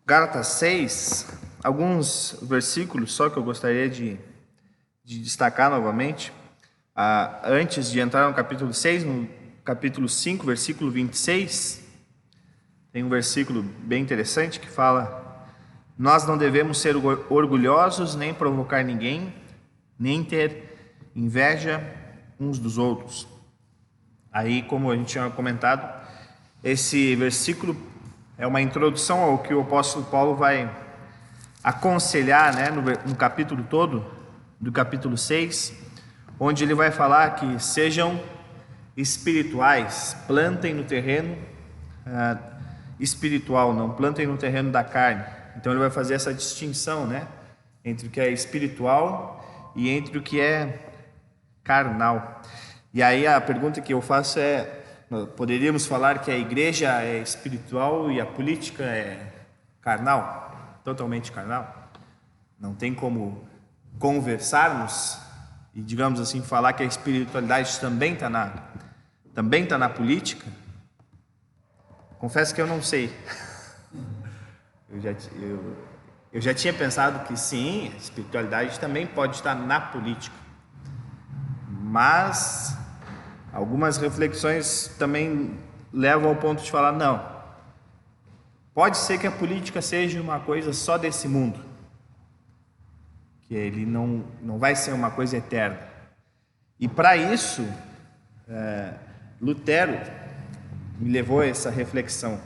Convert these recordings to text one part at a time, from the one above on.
Gálatas 6, alguns versículos só que eu gostaria de destacar novamente. Antes de entrar no capítulo 6, no capítulo 5, versículo 26, tem um versículo bem interessante que fala: nós não devemos ser orgulhosos, nem provocar ninguém, nem ter inveja uns dos outros. Aí, como a gente tinha comentado, esse versículo é uma introdução ao que o apóstolo Paulo vai aconselhar, né, no capítulo todo, do capítulo 6, onde ele vai falar que sejam espirituais, plantem no terreno espiritual, não plantem no terreno da carne. Então ele vai fazer essa distinção, né, entre o que é espiritual e entre o que é carnal. E aí a pergunta que eu faço é: poderíamos falar que a igreja é espiritual e a política é carnal? Totalmente carnal? Não tem como conversarmos e, digamos assim, falar que a espiritualidade também está na política? Confesso que eu não sei. Eu já tinha pensado que sim, a espiritualidade também pode estar na política, mas algumas reflexões também levam ao ponto de falar: não, pode ser que a política seja uma coisa só desse mundo, que ele não vai ser uma coisa eterna. E para isso, Lutero me levou a essa reflexão.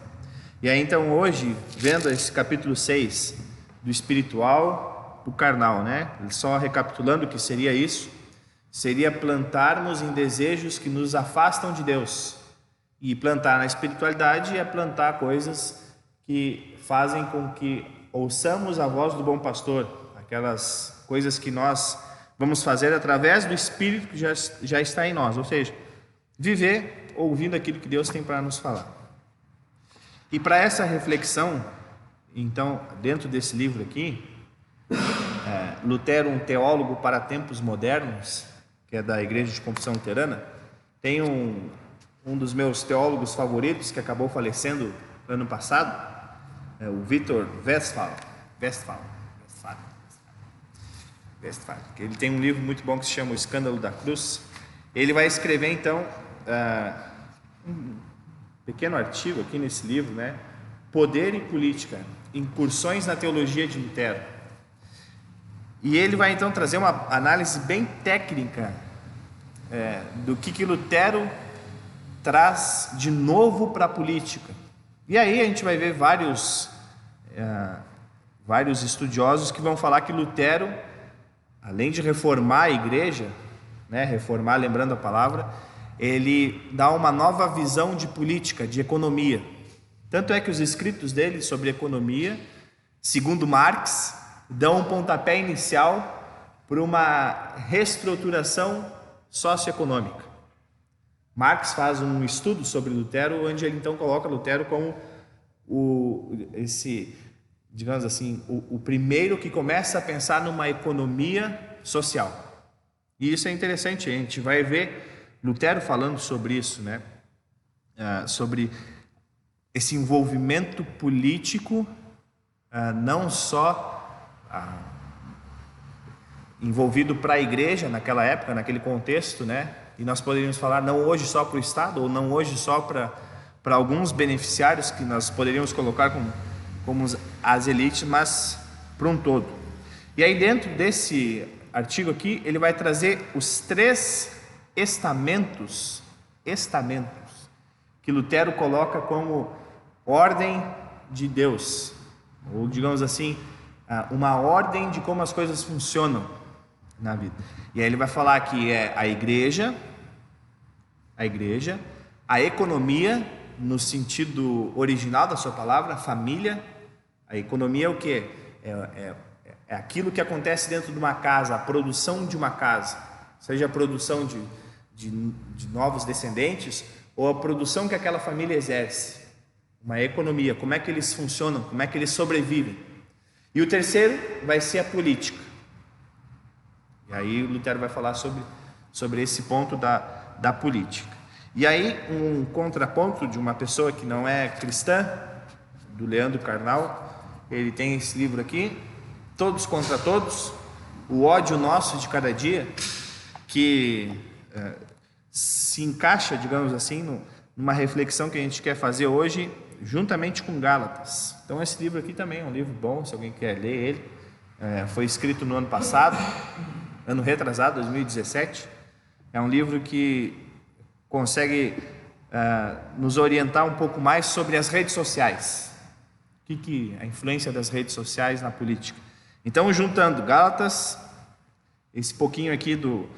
E aí então hoje, vendo esse capítulo 6, do espiritual do carnal, né? Só recapitulando o que seria isso: seria plantarmos em desejos que nos afastam de Deus. E plantar na espiritualidade é plantar coisas que fazem com que ouçamos a voz do bom pastor, aquelas coisas que nós vamos fazer através do Espírito que já está em nós, ou seja, viver ouvindo aquilo que Deus tem para nos falar. E para essa reflexão, então, dentro desse livro aqui, Lutero, um teólogo para tempos modernos, que é da Igreja de Confissão Luterana, tem um dos meus teólogos favoritos, que acabou falecendo ano passado, o Victor Westphal. Ele tem um livro muito bom que se chama O Escândalo da Cruz. Ele vai escrever então um pequeno artigo aqui nesse livro, né? Poder e Política, Incursões na Teologia de Lutero. E ele vai então trazer uma análise bem técnica do que Lutero traz de novo para a política. E aí a gente vai ver vários estudiosos que vão falar que Lutero, além de reformar a igreja, né, reformar, lembrando a palavra, ele dá uma nova visão de política, de economia. Tanto é que os escritos dele sobre economia, segundo Marx, dão um pontapé inicial para uma reestruturação socioeconômica. Marx faz um estudo sobre Lutero, onde ele então coloca Lutero como digamos assim, o primeiro que começa a pensar numa economia social. E isso é interessante, a gente vai ver Lutero falando sobre isso, né? Sobre esse envolvimento político, não só envolvido para a igreja naquela época, naquele contexto, né? E nós poderíamos falar não hoje só para o Estado, ou não hoje só para alguns beneficiários que nós poderíamos colocar como as elites, mas para um todo. E aí dentro desse artigo aqui, ele vai trazer os 3 estamentos que Lutero coloca como ordem de Deus, ou digamos assim, uma ordem de como as coisas funcionam na vida. E aí ele vai falar que é a igreja, a economia no sentido original da sua palavra, a família. A economia é o quê? É aquilo que acontece dentro de uma casa, a produção de uma casa, seja a produção de novos descendentes ou a produção que aquela família exerce. Uma economia, como é que eles funcionam, como é que eles sobrevivem. E o terceiro vai ser a política. E aí o Lutero vai falar sobre esse ponto da política. E aí um contraponto de uma pessoa que não é cristã, do Leandro Carnal, ele tem esse livro aqui, Todos contra Todos, o ódio nosso de cada dia, que se encaixa, digamos assim, numa reflexão que a gente quer fazer hoje, juntamente com Gálatas. Então esse livro aqui também é um livro bom, se alguém quer ler ele. Foi escrito no ano passado, ano retrasado, 2017. É um livro que consegue nos orientar um pouco mais sobre as redes sociais. O que a influência das redes sociais na política. Então, juntando Gálatas, esse pouquinho aqui do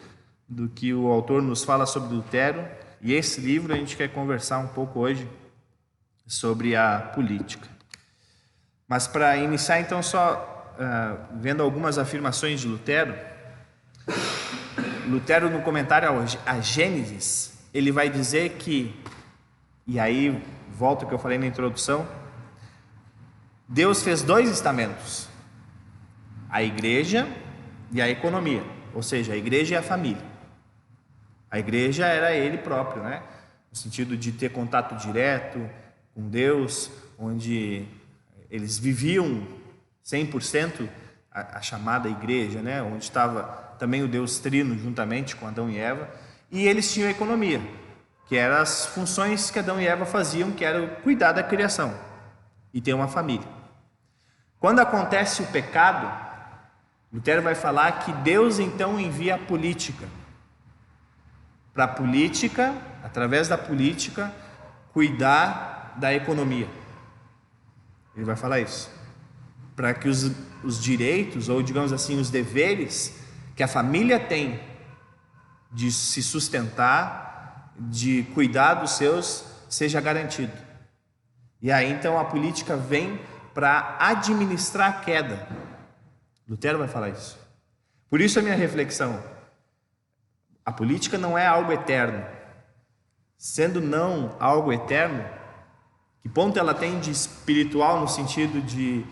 que o autor nos fala sobre Lutero, e esse livro, a gente quer conversar um pouco hoje sobre a política. Mas para iniciar, então, só vendo algumas afirmações de Lutero. Lutero, no comentário a Gênesis, ele vai dizer que, e aí volta ao que eu falei na introdução, Deus fez 2 estamentos, a igreja e a economia, ou seja, a igreja e a família. A igreja era ele próprio, né? No sentido de ter contato direto com Deus, onde eles viviam 100% a chamada igreja, né? Onde estava também o Deus Trino juntamente com Adão e Eva, e eles tinham a economia, que eram as funções que Adão e Eva faziam, que era cuidar da criação e ter uma família. Quando acontece o pecado, Lutero vai falar que Deus então envia a política, para a política, através da política, cuidar da economia. Ele vai falar isso. Para que os direitos, ou digamos assim, os deveres que a família tem de se sustentar, de cuidar dos seus, seja garantido. E aí então a política vem para administrar a queda. Lutero vai falar isso. Por isso a minha reflexão: a política não é algo eterno. Sendo não algo eterno, que ponto ela tem de espiritual no sentido de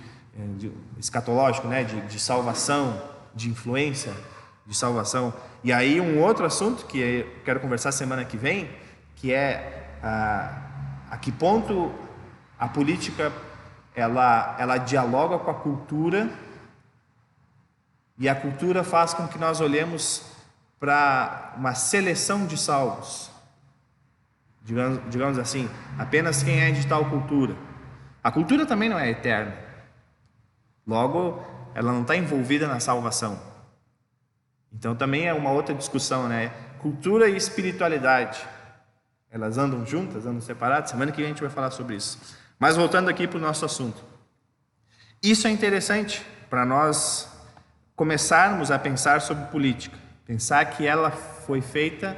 escatológico, né? de salvação, de influência, de salvação? E aí um outro assunto que eu quero conversar semana que vem, que é a que ponto a política ela dialoga com a cultura, e a cultura faz com que nós olhemos para uma seleção de salvos, digamos assim, apenas quem é de tal cultura. A cultura também não é eterna, logo ela não está envolvida na salvação. Então também é uma outra discussão, né? Cultura e espiritualidade, elas andam juntas, andam separadas? Semana que vem a gente vai falar sobre isso. Mas voltando aqui para o nosso assunto, isso é interessante para nós começarmos a pensar sobre política. Pensar que ela foi feita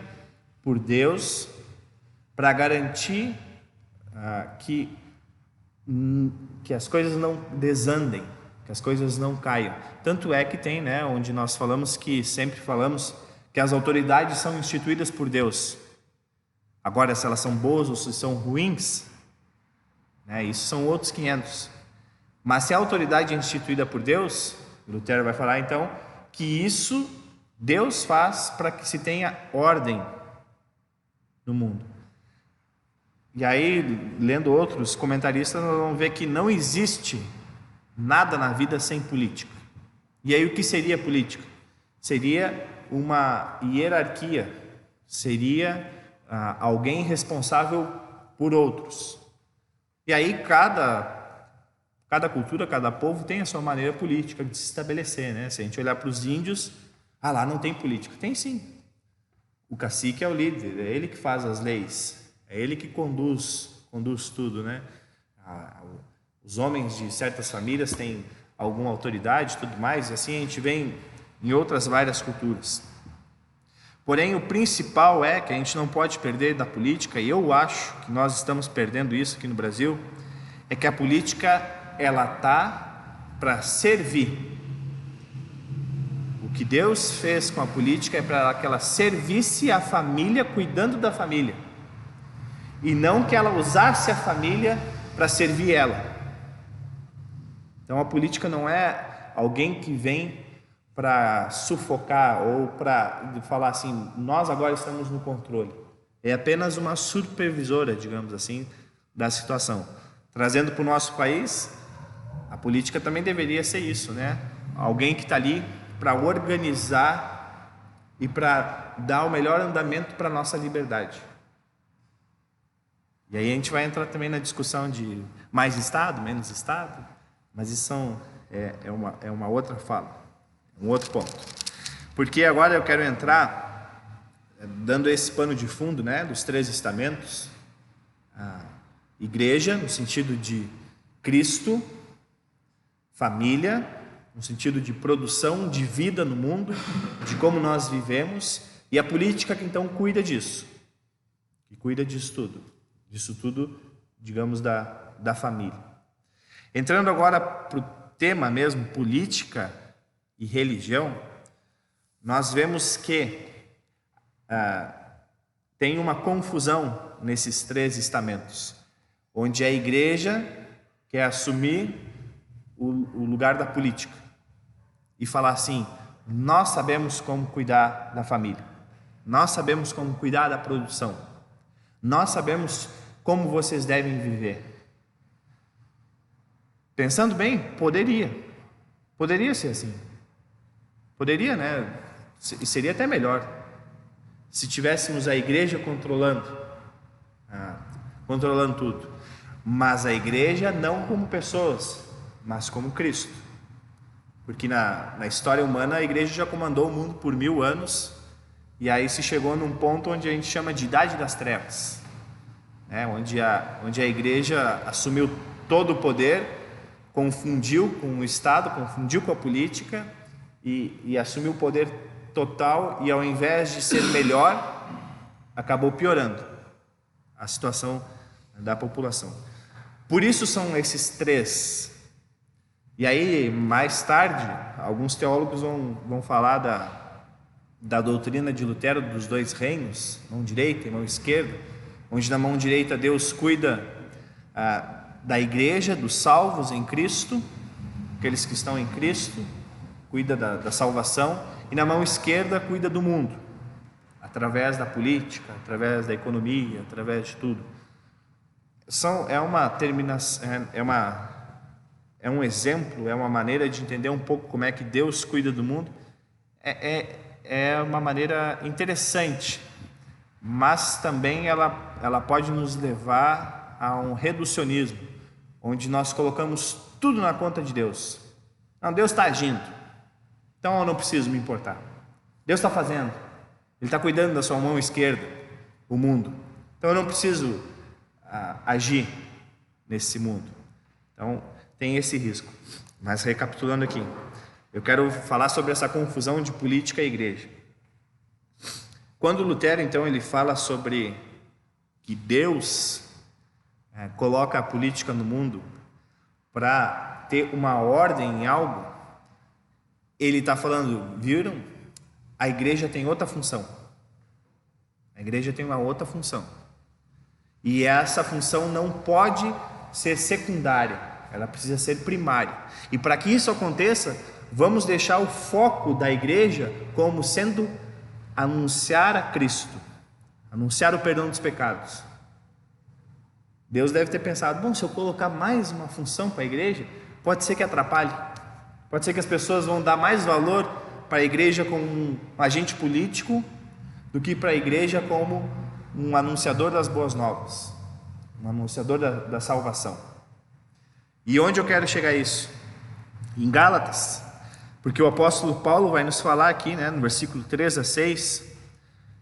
por Deus para garantir que as coisas não desandem, que as coisas não caiam. Tanto é que tem, né, onde nós falamos sempre falamos que as autoridades são instituídas por Deus. Agora, se elas são boas ou se são ruins, né, isso são outros 500. Mas se a autoridade é instituída por Deus, Lutero vai falar então que isso Deus faz para que se tenha ordem no mundo. E aí, lendo outros comentaristas, nós vamos ver que não existe nada na vida sem política. E aí o que seria política? Seria uma hierarquia, seria alguém responsável por outros. E aí cada cultura, cada povo tem a sua maneira política de se estabelecer, né? Se a gente olhar para os índios, lá não tem política. Tem sim. O cacique é o líder, é ele que faz as leis, é ele que conduz tudo, né? Os homens de certas famílias têm alguma autoridade e tudo mais, e assim a gente vê em outras várias culturas. Porém, o principal é que a gente não pode perder da política, e eu acho que nós estamos perdendo isso aqui no Brasil, é que a política, ela está para servir. O que Deus fez com a política é para que ela servisse a família, cuidando da família, e não que ela usasse a família para servir ela. Então a política não é alguém que vem para sufocar ou para falar assim, nós agora estamos no controle. É apenas uma supervisora, digamos assim, da situação. Trazendo para o nosso país, política também deveria ser isso, né? Alguém que está ali para organizar e para dar o melhor andamento para a nossa liberdade. E aí a gente vai entrar também na discussão de mais Estado, menos Estado, mas isso é uma outra fala, um outro ponto. Porque agora eu quero entrar, dando esse pano de fundo, né, dos 3 estamentos, a igreja, no sentido de Cristo, família, no sentido de produção de vida no mundo, de como nós vivemos, e a política que então cuida disso, que cuida disso tudo, digamos, da família. Entrando agora para o tema mesmo, política e religião, nós vemos que tem uma confusão nesses 3 estamentos, onde a igreja quer assumir o lugar da política e falar assim: nós sabemos como cuidar da família, nós sabemos como cuidar da produção, nós sabemos como vocês devem viver. Pensando bem, poderia ser assim, poderia, né? E seria até melhor se tivéssemos a igreja controlando tudo, mas a igreja não como pessoas, mas como Cristo, porque na história humana a igreja já comandou o mundo por 1000 anos, e aí se chegou num ponto onde a gente chama de Idade das Trevas, né? onde a igreja assumiu todo o poder, confundiu com o Estado, confundiu com a política e assumiu o poder total, e ao invés de ser melhor, acabou piorando a situação da população. Por isso são esses 3. E aí, mais tarde, alguns teólogos vão falar da doutrina de Lutero dos 2 reinos, mão direita e mão esquerda, onde na mão direita Deus cuida da igreja, dos salvos em Cristo, aqueles que estão em Cristo, cuida da salvação, e na mão esquerda cuida do mundo, através da política, através da economia, através de tudo. É um exemplo, é uma maneira de entender um pouco como é que Deus cuida do mundo. É uma maneira interessante, mas também ela pode nos levar a um reducionismo, onde nós colocamos tudo na conta de Deus. Não, Deus está agindo, então eu não preciso me importar. Deus está fazendo, Ele está cuidando da sua mão esquerda, o mundo, então eu não preciso agir nesse mundo. Então tem esse risco. Mas recapitulando aqui, eu quero falar sobre essa confusão de política e igreja. Quando Lutero então ele fala sobre que Deus coloca a política no mundo para ter uma ordem em algo, ele está falando, viram? A igreja tem outra função. A igreja tem uma outra função. E essa função não pode ser secundária, ela precisa ser primária. E para que isso aconteça, vamos deixar o foco da igreja como sendo anunciar a Cristo, anunciar o perdão dos pecados. Deus deve ter pensado, bom, se eu colocar mais uma função para a igreja, pode ser que atrapalhe, pode ser que as pessoas vão dar mais valor para a igreja como um agente político do que para a igreja como um anunciador das boas novas, um anunciador da salvação. E onde eu quero chegar a isso? Em Gálatas, porque o apóstolo Paulo vai nos falar aqui, né, no versículo 3 a 6,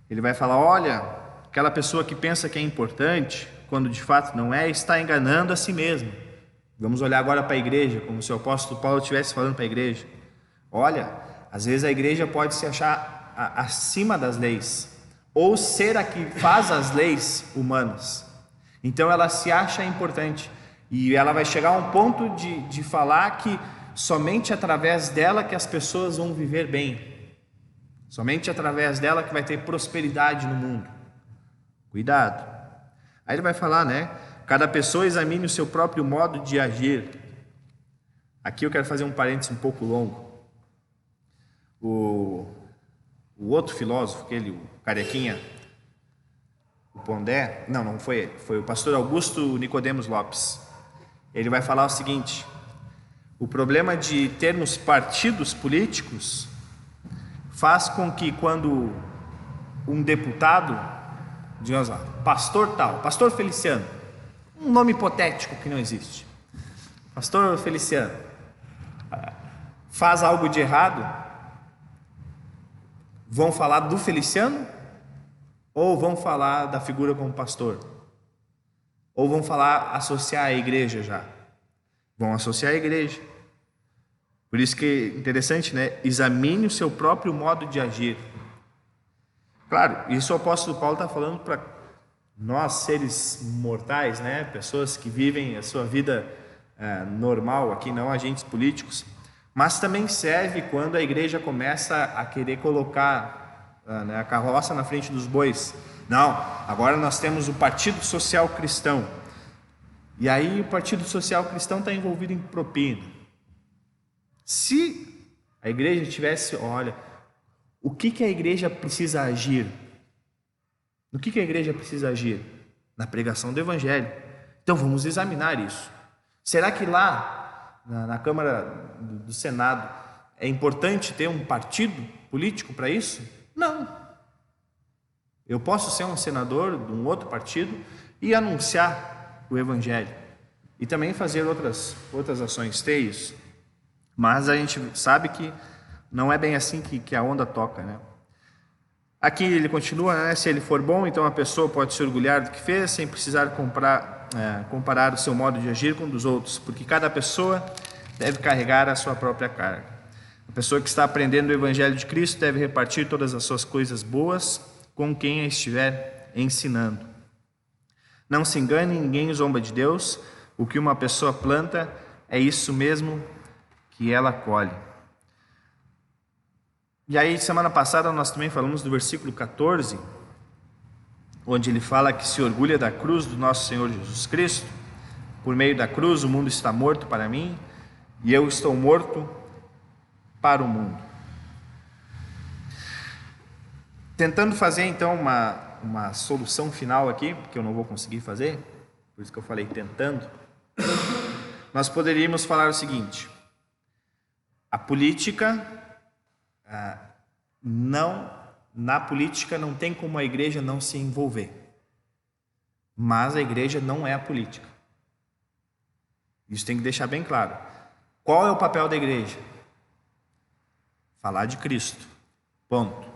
ele vai falar, olha, aquela pessoa que pensa que é importante, quando de fato não é, está enganando a si mesmo. Vamos olhar agora para a igreja, como se o apóstolo Paulo estivesse falando para a igreja. Olha, às vezes a igreja pode se achar acima das leis, ou ser a que faz as leis humanas. Então ela se acha importante, e ela vai chegar a um ponto de falar que somente através dela que as pessoas vão viver bem, somente através dela que vai ter prosperidade no mundo. Cuidado. Aí ele vai falar, né? Cada pessoa examine o seu próprio modo de agir. Aqui eu quero fazer um parênteses um pouco longo. O outro filósofo, o carequinha, o Pondé, não foi ele, foi o pastor Augusto Nicodemos Lopes. Ele vai falar o seguinte: O problema de termos partidos políticos faz com que quando um deputado, digamos lá, pastor tal, pastor Feliciano, um nome hipotético que não existe, pastor Feliciano, faz algo de errado, vão falar do Feliciano ou vão falar da figura como pastor? Ou vão falar, associar a igreja já? Vão associar a igreja. Por isso que é interessante, né? Examine o seu próprio modo de agir. Claro, isso o apóstolo Paulo está falando para nós, seres mortais, né? Pessoas que vivem a sua vida normal aqui, não agentes políticos. Mas também serve quando a igreja começa a querer colocar a carroça na frente dos bois. Não, agora nós temos o Partido Social Cristão. E aí o Partido Social Cristão está envolvido em propina. Se a igreja tivesse, olha, o que a igreja precisa agir? No que a igreja precisa agir? Na pregação do Evangelho. Então vamos examinar isso. Será que lá na Câmara do Senado é importante ter um partido político para isso? Não. Eu posso ser um senador de um outro partido e anunciar o Evangelho e também fazer outras ações, ter isso. Mas a gente sabe que não é bem assim que a onda toca, né? Aqui ele continua, né? Se ele for bom, então a pessoa pode se orgulhar do que fez, sem precisar comparar o seu modo de agir com o dos outros, porque cada pessoa deve carregar a sua própria carga. A pessoa que está aprendendo o Evangelho de Cristo deve repartir todas as suas coisas boas com quem a estiver ensinando. Não se engane, ninguém zomba de Deus. O que uma pessoa planta é isso mesmo que ela colhe. E aí, semana passada, nós também falamos do versículo 14, onde ele fala que se orgulha da cruz do nosso Senhor Jesus Cristo. Por meio da cruz, o mundo está morto para mim, e eu estou morto para o mundo. Tentando fazer, então, uma solução final aqui, porque eu não vou conseguir fazer, por isso que eu falei tentando, nós poderíamos falar o seguinte: a política, na política não tem como a igreja não se envolver, mas a igreja não é a política. Isso tem que deixar bem claro. Qual é o papel da igreja? Falar de Cristo, ponto.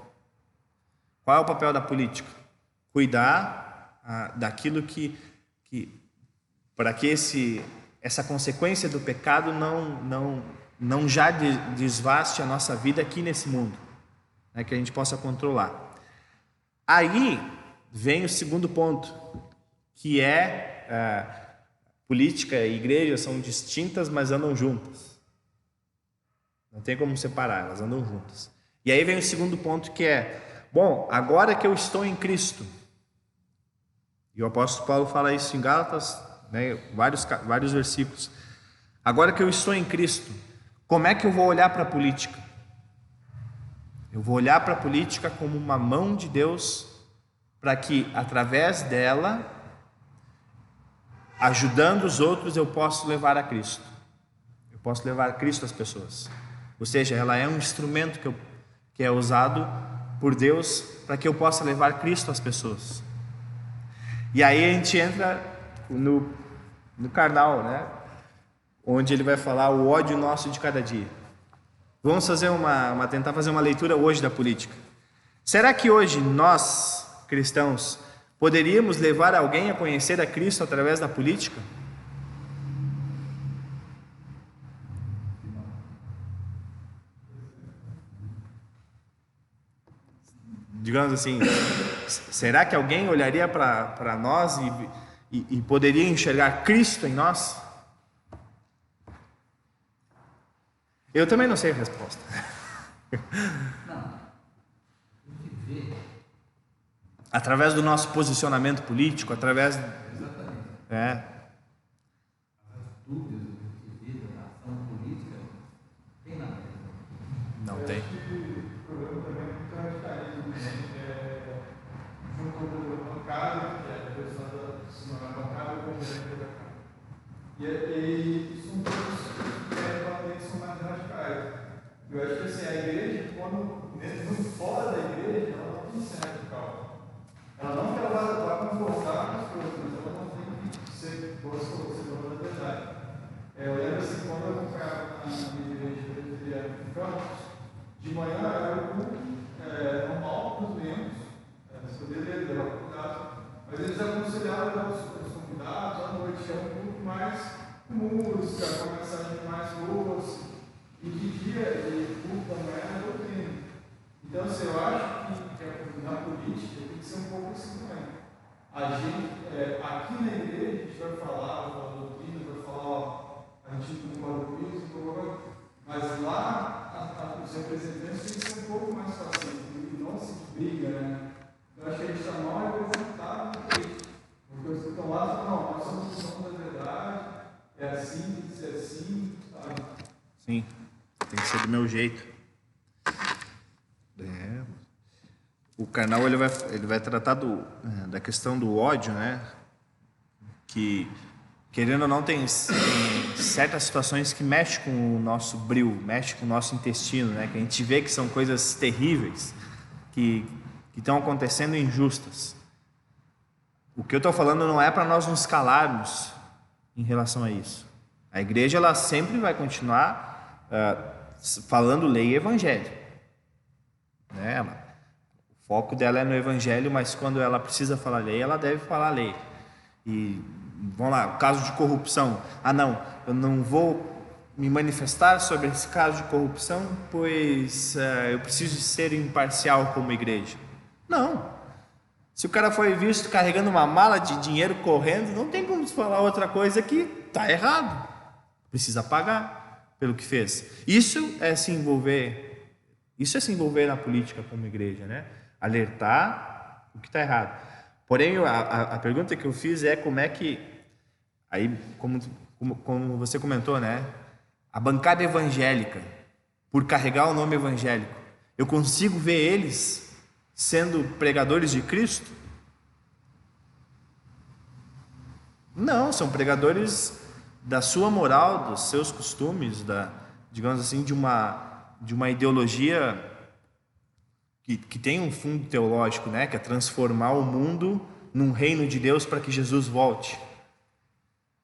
Qual é o papel da política? Cuidar daquilo que para que essa consequência do pecado não já desvaste a nossa vida aqui nesse mundo, né, que a gente possa controlar. Aí vem o segundo ponto, que política e igreja são distintas, mas andam juntas. Não tem como separar, elas andam juntas. E aí vem o segundo ponto, que bom, agora que eu estou em Cristo, e o apóstolo Paulo fala isso em Gálatas, né, vários versículos. Agora que eu estou em Cristo, como é que eu vou olhar para a política? Eu vou olhar para a política como uma mão de Deus, para que através dela, ajudando os outros, eu possa levar a Cristo. Eu posso levar a Cristo às pessoas. Ou seja, ela é um instrumento que é usado por Deus para que eu possa levar Cristo às pessoas. E aí a gente entra no carnal, né? Onde ele vai falar o ódio nosso de cada dia. Vamos fazer tentar fazer uma leitura hoje da política. Será que hoje nós, cristãos, poderíamos levar alguém a conhecer a Cristo através da política? Digamos assim, será que alguém olharia para nós e poderia enxergar Cristo em nós? Eu também não sei a resposta. Não. Através do nosso posicionamento político, através... Exatamente. As dúvidas do que vida, na ação política, tem nada. Não tem. O problema também é muito radicalismo, né? Junto com a bancada, que é a pessoa da bancada, o convênio da casa. E são todos Eu acho que assim, a igreja, fora da igreja, ela não tem que ser radical. Ela não quer vai concordar com as coisas, mas ela não tem que ser boa da verdade. Eu lembro assim, quando eu acompanhava na minha igreja presbiteriana em Campos, de manhã era o culto normal dos membros, sobre liderar o convidado, mas eles aconselhavam os convidados à noite, é um culto mais com música, com uma mensagem mais doce, e de dia de culto da manhã é doutrina. Então, assim, eu acho que na política tem que ser um pouco assim também. A gente, aqui na igreja, a gente vai falar doutrina, vai falar, a gente não concorda com isso, mas lá os representantes têm que ser um pouco mais fáceis, e não se briga, né? Eu acho que a gente está mal representado no político. Porque os que estão lá falam, não, nós somos o dono da verdade, é assim, tem que ser assim, sabe? Sim, tem que ser do meu jeito. O Karnal ele vai tratar da questão do ódio, né? Que, querendo ou não, tem certas situações que mexem com o nosso bril, mexem com o nosso intestino, né? Que a gente vê que são coisas terríveis, que estão acontecendo injustas. O que eu estou falando não é para nós nos calarmos em relação a isso. A igreja ela sempre vai continuar falando lei e evangelho, né? O foco dela é no evangelho, mas quando ela precisa falar lei, ela deve falar lei. E vamos lá, o caso de corrupção. Não, eu não vou me manifestar sobre esse caso de corrupção, pois eu preciso ser imparcial como igreja. Não. Se o cara foi visto carregando uma mala de dinheiro correndo, não tem como falar outra coisa que está errado. Precisa pagar pelo que fez. Isso é se envolver na política como igreja, né? Alertar o que está errado. Porém, a pergunta que eu fiz é como é que, aí, como você comentou, né? A bancada evangélica, por carregar o nome evangélico, eu consigo ver eles sendo pregadores de Cristo? Não, são pregadores da sua moral, dos seus costumes, digamos assim, de uma ideologia que tem um fundo teológico, né? Que é transformar o mundo num reino de Deus para que Jesus volte.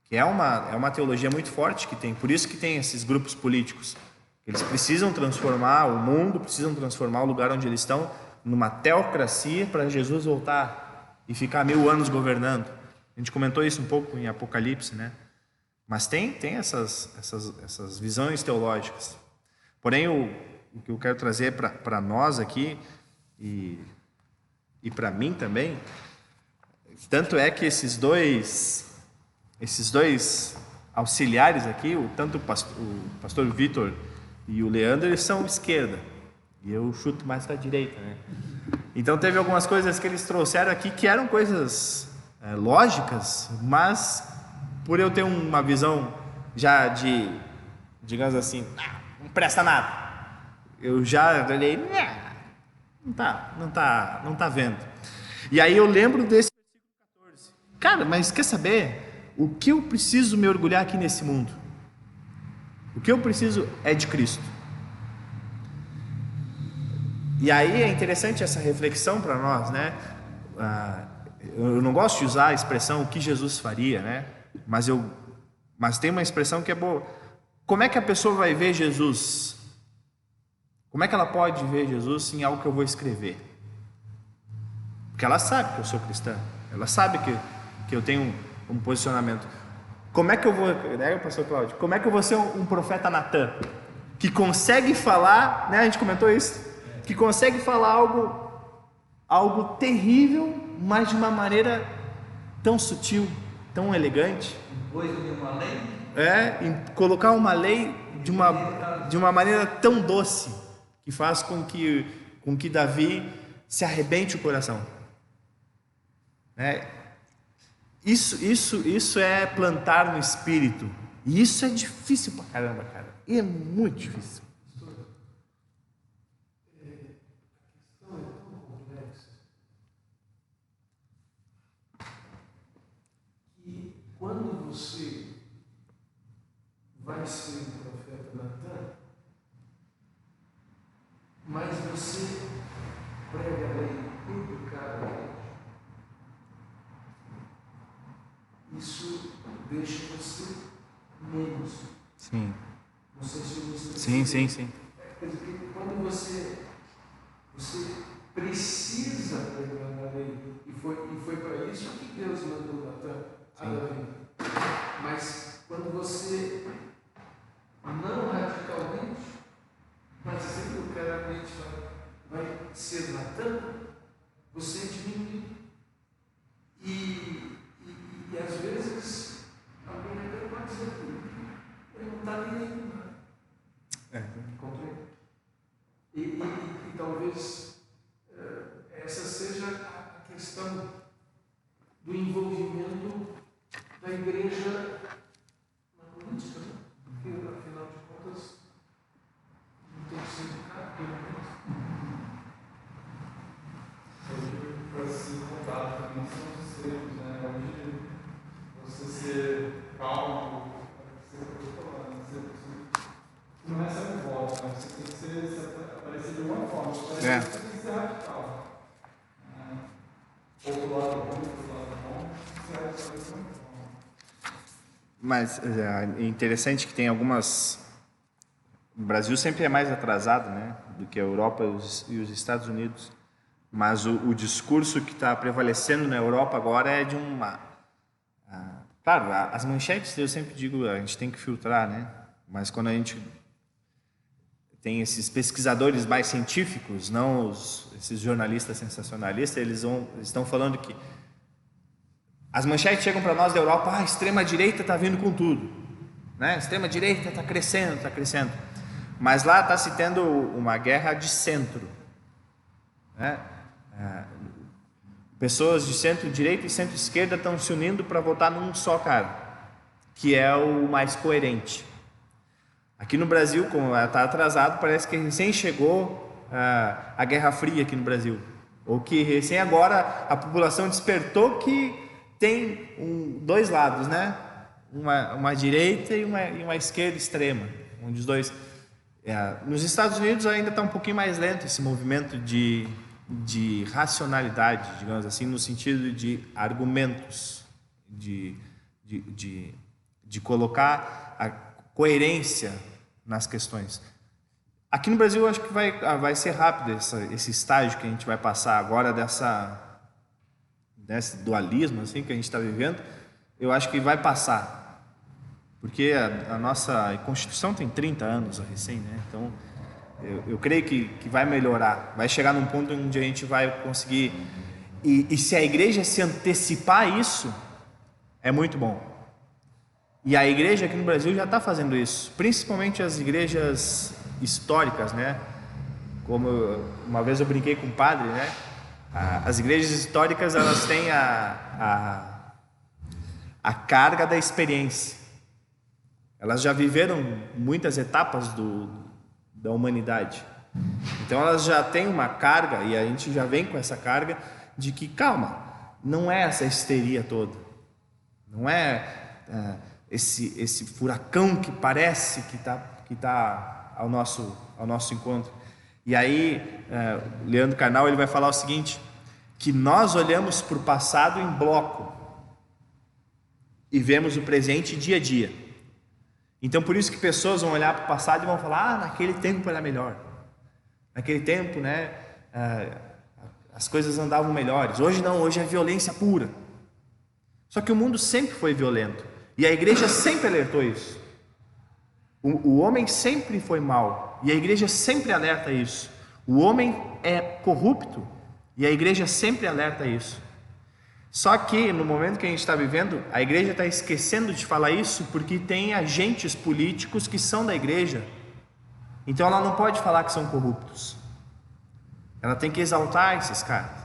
Que é uma teologia muito forte que tem, por isso que tem esses grupos políticos. Eles precisam transformar o mundo, precisam transformar o lugar onde eles estão numa teocracia para Jesus voltar e ficar 1000 anos governando. A gente comentou isso um pouco em Apocalipse, né? Mas tem essas visões teológicas. Porém, o que eu quero trazer para nós aqui e para mim também, tanto é que esses dois auxiliares aqui, tanto o pastor Vitor e o Leandro, eles são esquerda, e eu chuto mais para a direita, né? Então teve algumas coisas que eles trouxeram aqui que eram coisas lógicas, mas por eu ter uma visão já de, digamos assim, não presta nada, eu já olhei, não tá vendo. E aí eu lembro desse versículo 14. Cara, mas quer saber? O que eu preciso me orgulhar aqui nesse mundo? O que eu preciso é de Cristo. E aí é interessante essa reflexão para nós, né? Eu não gosto de usar a expressão o que Jesus faria, né? Mas tem uma expressão que é boa. Como é que a pessoa vai ver Jesus? Como é que ela pode ver Jesus em algo que eu vou escrever? Porque ela sabe que eu sou cristã. Ela sabe que eu tenho um posicionamento. Como é que eu vou, né, pastor Cláudio? Como é que eu vou ser um profeta Natan? Que consegue falar, né? A gente comentou isso. Que consegue falar algo terrível, mas de uma maneira tão sutil, tão elegante. Depois de uma lei? Em colocar uma lei de uma maneira tão doce, que faz com que Davi se arrebente o coração. Isso é plantar no espírito. E isso é difícil pra caramba, cara. E é muito difícil. E quando você vai ser um profeta Natan, você prega a lei educada, isso deixa você menos. Sim. Não sei se você... Sim. Quer dizer, que quando você precisa pregar a lei, e foi para isso que Deus mandou Natan a lei. Mas quando você não radicalmente, mas educadamente vai ser Natan, você diminui. E às vezes alguém até pode dizer que ele não está nem aí. Compreende? E talvez essa seja a questão do envolvimento da igreja na política, né? Porque, afinal de contas, não tem que ser educado, pelo menos. Hoje, para esse contato também são os extremos, né? Hoje, você ser calmo, não é ser um voto, né? Você tem que aparecer de alguma forma. Você tem que ser radical. Ou do lado bom, do lado bom, você vai aparecer de alguma forma. Mas é interessante que tem algumas... O Brasil sempre é mais atrasado, né, do que a Europa e os Estados Unidos. Mas o discurso que está prevalecendo na Europa agora é de uma... Claro, as manchetes, eu sempre digo, a gente tem que filtrar, né? Mas quando a gente tem esses pesquisadores mais científicos, não esses jornalistas sensacionalistas, eles estão falando que as manchetes chegam para nós da Europa, a extrema-direita está vindo com tudo, né? A extrema-direita está crescendo. Mas lá está se tendo uma guerra de centro, né? Pessoas de centro-direita e centro-esquerda estão se unindo para votar num só cara, que é o mais coerente. Aqui no Brasil, como está atrasado, parece que recém chegou a Guerra Fria aqui no Brasil. Ou que recém agora a população despertou que tem dois lados, né? Uma direita e uma esquerda extrema. Um dos dois. Nos Estados Unidos ainda está um pouquinho mais lento esse movimento de racionalidade, digamos assim, no sentido de argumentos, de colocar a coerência nas questões. Aqui no Brasil, eu acho que vai ser rápido esse estágio que a gente vai passar agora desse dualismo assim, que a gente está vivendo. Eu acho que vai passar, porque a nossa Constituição tem 30 anos recém, né? Então, eu creio que vai melhorar, vai chegar num ponto onde a gente vai conseguir, e se a igreja se antecipar isso, é muito bom. E a igreja aqui no Brasil já está fazendo isso, principalmente as igrejas históricas, né? Como uma vez eu brinquei com um padre, né? As igrejas históricas, elas têm a carga da experiência. Elas já viveram muitas etapas da humanidade. Então elas já têm uma carga, e a gente já vem com essa carga de que, calma, não é essa histeria toda, não é esse furacão que parece que tá ao nosso encontro. E aí Leandro Carnal, ele vai falar o seguinte, que nós olhamos para o passado em bloco e vemos o presente dia a dia. Então por isso que pessoas vão olhar para o passado e vão falar, naquele tempo era melhor, naquele tempo, né, as coisas andavam melhores. Hoje não, hoje é violência pura. Só que o mundo sempre foi violento, e a igreja sempre alertou isso. O homem sempre foi mau, e a igreja sempre alerta isso. O homem é corrupto, e a igreja sempre alerta isso. Só que no momento que a gente está vivendo, a igreja está esquecendo de falar isso, porque tem agentes políticos que são da igreja. Então ela não pode falar que são corruptos, ela tem que exaltar esses caras.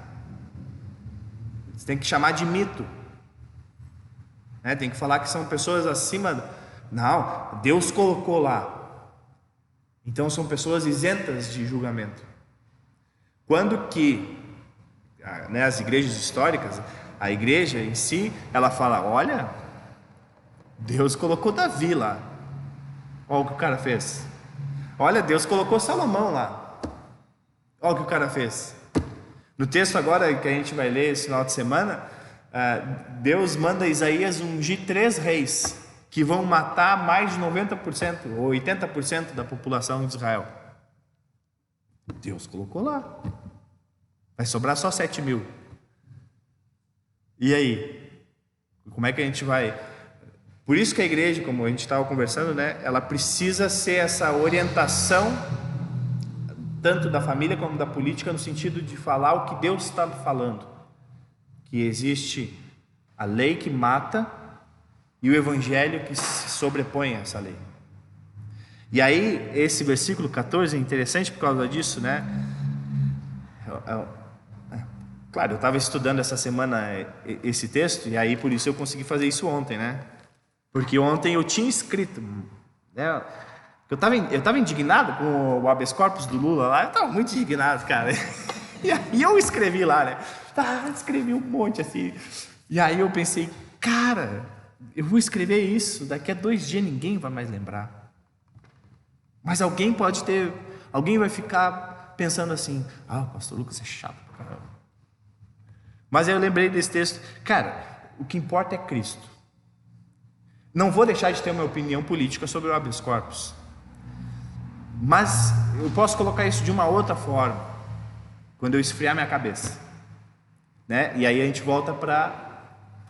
Você tem que chamar de mito, né? Tem que falar que são pessoas acima. Não, Deus colocou lá, então são pessoas isentas de julgamento. Quando que, né, as igrejas históricas, a igreja em si, ela fala, olha, Deus colocou Davi lá, olha o que o cara fez, olha, Deus colocou Salomão lá, Olha o que o cara fez. No texto agora que a gente vai ler esse final de semana, Deus manda Isaías ungir 3 reis que vão matar mais de 90% ou 80% da população de Israel. Deus colocou lá. Vai sobrar só 7.000. E aí? Como é que a gente vai? Por isso que a igreja, como a gente estava conversando, né, ela precisa ser essa orientação tanto da família como da política, no sentido de falar o que Deus está falando, que existe a lei que mata e o evangelho que se sobrepõe a essa lei. E aí esse versículo 14 é interessante por causa disso, né? Claro, eu estava estudando essa semana esse texto, e aí por isso eu consegui fazer isso ontem, né? Porque ontem eu tinha escrito, né? Eu estava indignado com o habeas corpus do Lula lá, eu estava muito indignado, cara. E aí eu escrevi lá, né? Escrevi um monte assim. E aí eu pensei, cara, eu vou escrever isso, daqui a 2 dias ninguém vai mais lembrar. Mas alguém vai ficar pensando assim, o pastor Lucas é chato pra caramba. Mas aí eu lembrei desse texto, cara, o que importa é Cristo. Não vou deixar de ter uma opinião política sobre o habeas corpus. Mas eu posso colocar isso de uma outra forma, quando eu esfriar minha cabeça, né? E aí a gente volta para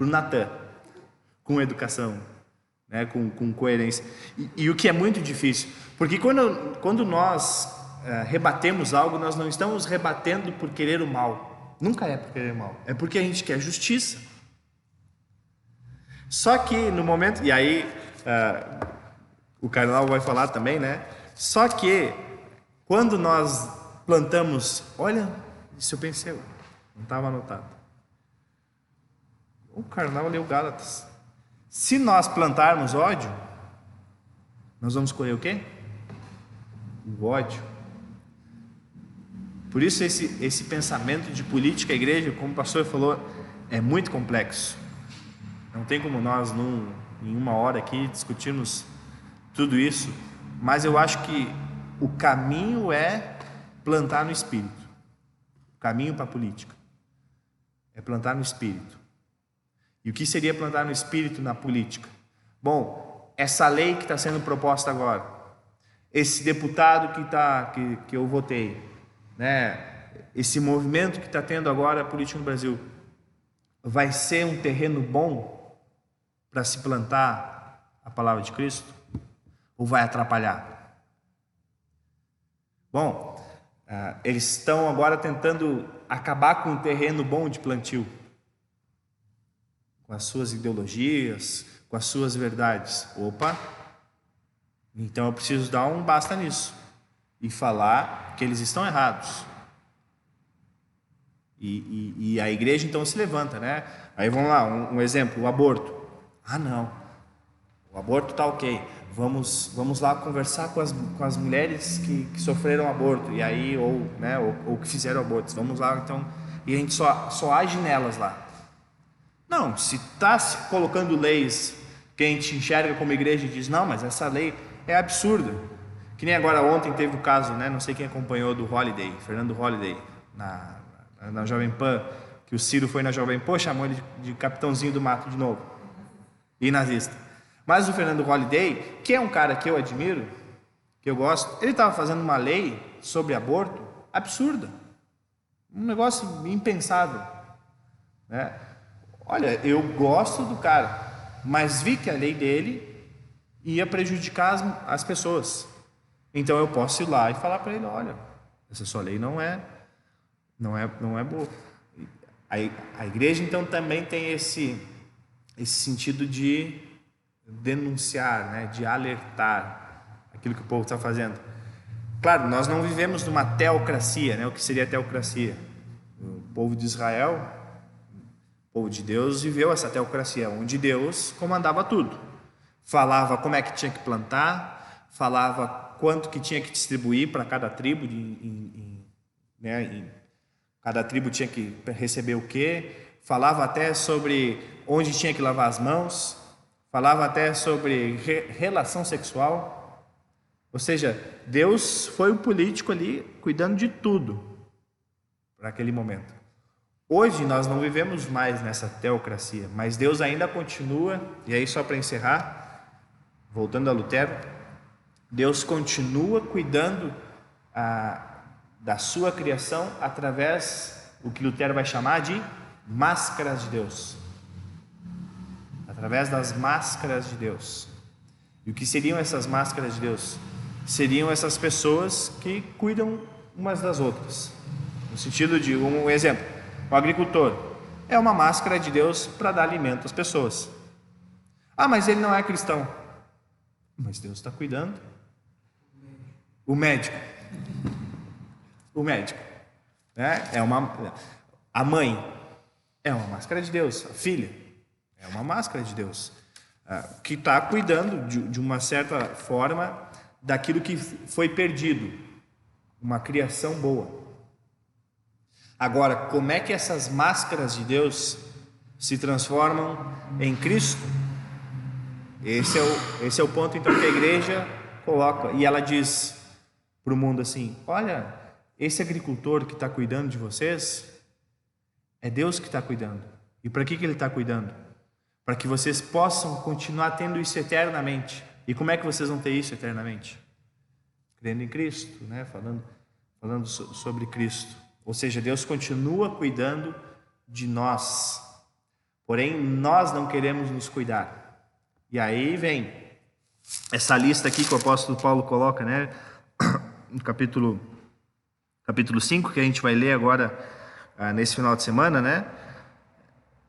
o Natan, com educação, né? com coerência. E o que é muito difícil, porque quando nós rebatemos algo, nós não estamos rebatendo por querer o mal. Nunca é por querer o mal, é porque a gente quer justiça. Só que no momento, e aí o carnal vai falar também, né? Só que quando nós plantamos, olha, isso eu pensei, não estava anotado. O carnal leu Gálatas. Se nós plantarmos ódio, nós vamos colher o quê? O ódio. Por isso esse pensamento de política, a igreja, como o pastor falou, é muito complexo. Não tem como nós, em 1 hora aqui, discutirmos tudo isso. Mas eu acho que o caminho é plantar no Espírito. O caminho para a política é plantar no Espírito. E o que seria plantar no Espírito na política? Bom, essa lei que está sendo proposta agora, esse deputado que eu votei, né? Esse movimento que está tendo agora a política no Brasil, vai ser um terreno bom para se plantar a palavra de Cristo? Ou vai atrapalhar? Bom, eles estão agora tentando acabar com um terreno bom de plantio, com as suas ideologias, com as suas verdades. Opa! Então eu preciso dar um basta nisso e falar que eles estão errados. E a igreja então se levanta, né? Aí vamos lá, um exemplo, o aborto. Não, o aborto está ok. Vamos lá conversar com as mulheres que sofreram aborto, e aí, ou que fizeram abortos. Vamos lá então, e a gente só age nelas lá. Não, se está se colocando leis que a gente enxerga como igreja e diz, não, mas essa lei é absurda. Que nem agora ontem teve o caso, né? Não sei quem acompanhou, do Holliday, Fernando Holliday, na Jovem Pan, que o Ciro foi na Jovem Pan, chamou ele de capitãozinho do mato de novo, e nazista. Mas o Fernando Holliday, que é um cara que eu admiro, que eu gosto, ele estava fazendo uma lei sobre aborto absurda, um negócio impensável, né? Olha, eu gosto do cara, mas vi que a lei dele ia prejudicar as pessoas. Então eu posso ir lá e falar para ele, olha, essa sua lei não é boa. A igreja então também tem esse sentido de denunciar, né, de alertar aquilo que o povo está fazendo. Claro, nós não vivemos numa teocracia, né? O que seria a teocracia? O povo de Israel, o povo de Deus, viveu essa teocracia, onde Deus comandava tudo. Falava como é que tinha que plantar, falava quanto que tinha que distribuir para cada tribo, cada tribo tinha que receber o quê, falava até sobre onde tinha que lavar as mãos, falava até sobre relação sexual. Ou seja, Deus foi o político ali cuidando de tudo. para aquele momento. Hoje nós não vivemos mais nessa teocracia, mas Deus ainda continua, e aí só para encerrar, voltando a Lutero, Deus continua cuidando da sua criação através do que Lutero vai chamar de máscaras de Deus. Através das máscaras de Deus. E o que seriam essas máscaras de Deus? Seriam essas pessoas que cuidam umas das outras. No sentido de, um exemplo, o agricultor é uma máscara de Deus para dar alimento às pessoas. Ah, mas ele não é cristão. Mas Deus está cuidando. O médico, né? A mãe é uma máscara de Deus. A filha é uma máscara de Deus, que está cuidando de uma certa forma daquilo que foi perdido, uma criação boa. Agora, como é que essas máscaras de Deus se transformam em Cristo? Esse é o ponto então que a igreja coloca, e ela diz para o mundo assim: olha, esse agricultor que está cuidando de vocês, é Deus que está cuidando. E para que ele está cuidando? Para que vocês possam continuar tendo isso eternamente. E como é que vocês vão ter isso eternamente? Crendo em Cristo, né? Falando sobre Cristo. Ou seja, Deus continua cuidando de nós. Porém, nós não queremos nos cuidar. E aí vem essa lista aqui que o apóstolo Paulo coloca, né? No capítulo 5, que a gente vai ler agora nesse final de semana, né?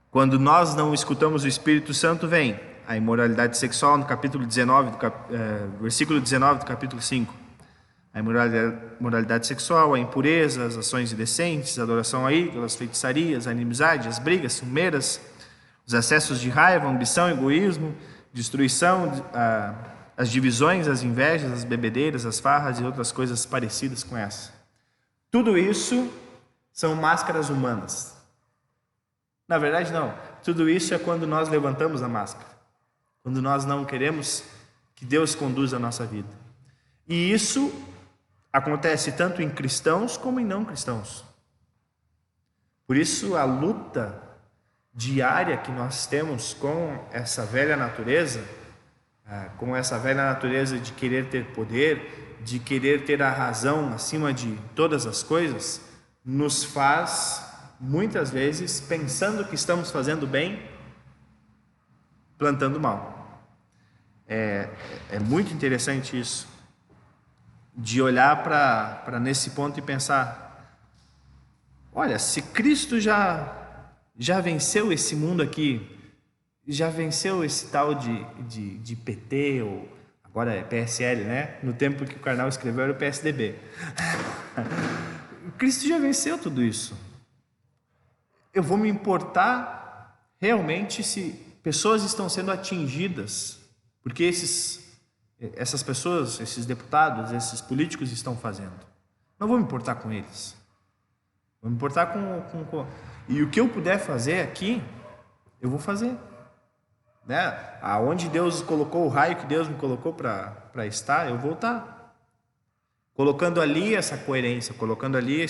Quando nós não escutamos o Espírito Santo, vem a imoralidade sexual, no capítulo 19, versículo 19 do capítulo 5. A imoralidade sexual, a impureza, as ações indecentes, a adoração a ídolos, as feitiçarias, a inimizade, as brigas, ciumeiras, os excessos de raiva, ambição, egoísmo, destruição, as divisões, as invejas, as bebedeiras, as farras e outras coisas parecidas com essa. Tudo isso são máscaras humanas. Na verdade, não. Tudo isso é quando nós levantamos a máscara. Quando nós não queremos que Deus conduza a nossa vida. E isso acontece tanto em cristãos como em não cristãos. Por isso, a luta diária que nós temos com essa velha natureza, de querer ter poder, de querer ter a razão acima de todas as coisas, nos faz, muitas vezes, pensando que estamos fazendo bem, plantando mal. É muito interessante isso, de olhar para nesse ponto e pensar: olha, se Cristo já venceu esse mundo aqui, já venceu esse tal de PT, ou agora é PSL, né? No tempo que o Karnal escreveu era o PSDB. Cristo já venceu tudo isso. Eu vou me importar realmente se pessoas estão sendo atingidas porque essas pessoas, esses deputados, esses políticos estão fazendo? Não vou me importar com eles. Vou me importar com... E o que eu puder fazer aqui, eu vou fazer. Né? Aonde Deus colocou o raio que Deus me colocou para estar, eu vou estar. Colocando ali essa coerência, colocando ali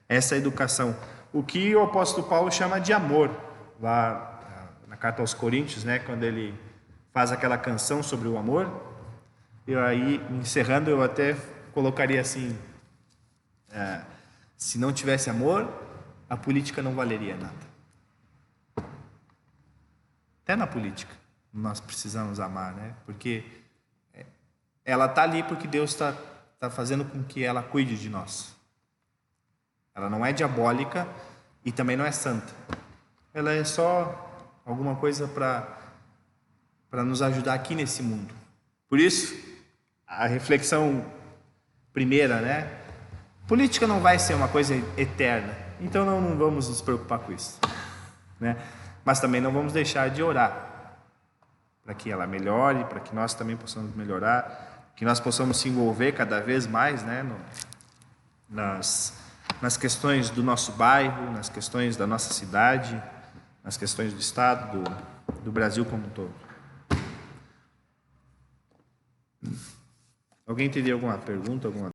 essa educação. O que o apóstolo Paulo chama de amor, lá na carta aos Coríntios, né? Quando ele faz aquela canção sobre o amor. Eu aí, encerrando, eu até colocaria assim: se não tivesse amor, a política não valeria nada. Até na política nós precisamos amar, né? Porque ela está ali porque Deus está fazendo com que ela cuide de nós. Ela não é diabólica e também não é santa. Ela é só alguma coisa para nos ajudar aqui nesse mundo. Por isso, a reflexão primeira, né? Política não vai ser uma coisa eterna, então não vamos nos preocupar com isso, né? Mas também não vamos deixar de orar para que ela melhore, para que nós também possamos melhorar, que nós possamos se envolver cada vez mais, né, nas questões do nosso bairro, nas questões da nossa cidade, nas questões do Estado, do Brasil como um todo. Alguém teria alguma pergunta, alguma